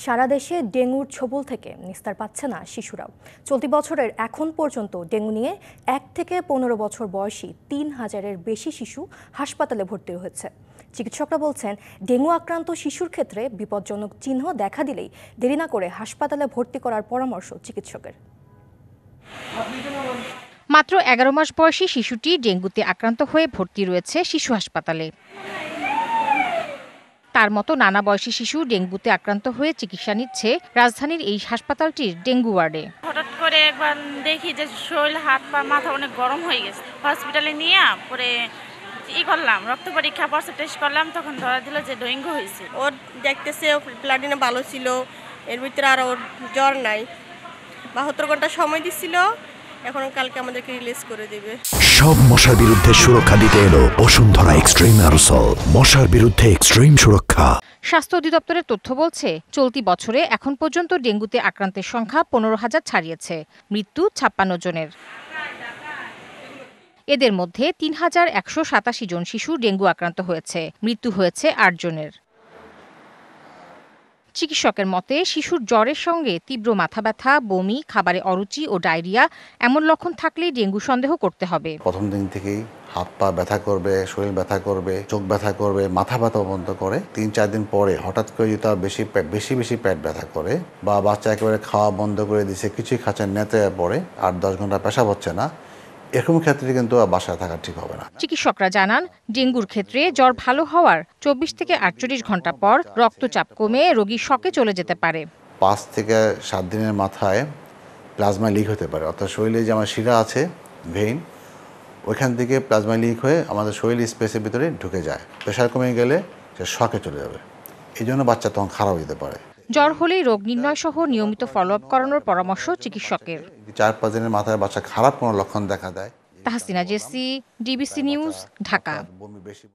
সারা দেশে ডেঙ্গুর ছোবল থেকে নিস্তার পাচ্ছে না শিশুরাও। চলতি বছরের এখন পর্যন্ত ডেঙ্গু নিয়ে 1 থেকে 15 বছর বয়সী 3000-এর বেশি শিশু হাসপাতালে ভর্তি হয়েছে। চিকিৎসকরা বলছেন, ডেঙ্গু আক্রান্ত শিশুর ক্ষেত্রে বিপজ্জনক চিহ্ন দেখা দিলেই দেরি না করে হাসপাতালে ভর্তি করার পরামর্শ চিকিৎসকের। মাত্র 11 মাস বয়সী শিশুটি ডেঙ্গুতে আক্রান্ত হয়ে ভর্তি রয়েছে শিশু হাসপাতালে। তার মতো নানা বয়সী শিশু ডেঙ্গুতে আক্রান্ত হয়ে চিকিৎসা নিচ্ছে রাজধানীর এই হাসপাতালটির ডেঙ্গু ওয়ার্ডে। হঠাৎ করে একবার দেখি যে শরীর, হাত পা, মাথা অনেক গরম হয়ে গেছে। হসপিটালে নিয়ে পরে করলাম, রক্ত পরীক্ষা টেস্ট করলাম, তখন ধরা দিল যে ডেঙ্গু হয়েছে। ওর দেখতেছে প্লাটিনা ভালো ছিল, এর ভিতরে আর ওর জ্বর নাই। 72 ঘন্টা সময় দিছিল, এখন কালকে আমাদেরকে রিলিজ করে দিবে। সব মশার বিরুদ্ধে সুরক্ষা দিতে এলো বসুন্ধরা এক্সট্রিম অ্যারোসল, মশার বিরুদ্ধে এক্সট্রিম সুরক্ষা। স্বাস্থ্য অধিদপ্তরের তথ্য বলছে, চলতি বছরে এখন পর্যন্ত ডেঙ্গুতে আক্রান্তের সংখ্যা 15,000 ছাড়িয়েছে, মৃত্যু 56 জনের। এদের মধ্যে 3187 জন শিশু ডেঙ্গু আক্রান্ত হয়েছে, মৃত্যু হয়েছে 8 জনের। চিকিৎসকের মতে, শিশুর জ্বরের সঙ্গে তীব্র মাথা ব্যথা, বমি, খাবারে অরুচি ও ডায়রিয়া এমন লক্ষণ থাকলেই ডেঙ্গু সন্দেহ করতে হবে। প্রথম দিন থেকেই হাত পা ব্যথা করবে, শরীর ব্যথা করবে, চোখ ব্যথা করবে, মাথা ব্যথা বন্ধ করে। 3-4 দিন পরে হঠাৎ করে যদি তার বেশি পেট ব্যথা করে, বা বাচ্চা একেবারে খাওয়া বন্ধ করে দিছে, কিছুই খাচ্ছে, নেতে পড়ে, 8-10 ঘন্টা পেশাব হচ্ছে না, এরকম ক্ষেত্রে কিন্তু বাসায় থাকা ঠিক হবে না। চিকিৎসকরা জানান, ডেঙ্গুর ক্ষেত্রে জ্বর ভালো হওয়ার 24 থেকে 48 ঘন্টা পর রক্তচাপ কমে রোগী শকে চলে যেতে পারে। 5 থেকে 7 দিনের মাথায় প্লাজমা লিক হতে পারে, অর্থাৎ শরীরে যে আমার শিরা আছে, ভেইন, ওইখান থেকে প্লাজমা লিক হয়ে আমাদের শরীর স্পেসের ভিতরে ঢুকে যায়। প্রেশার কমে গেলে সে শকে চলে যাবে, এই জন্য বাচ্চা তখন খারাপ হতে পারে। জ্বর হলেই রোগ নির্ণয় সহ নিয়মিত ফলো আপ করানোর পরামর্শ চিকিৎসকের। 4-5 দিনের মাথায় বাচ্চা খারাপ কোনো লক্ষণ দেখা দেয়। Tahsina Jesi, DBC News, Dhaka.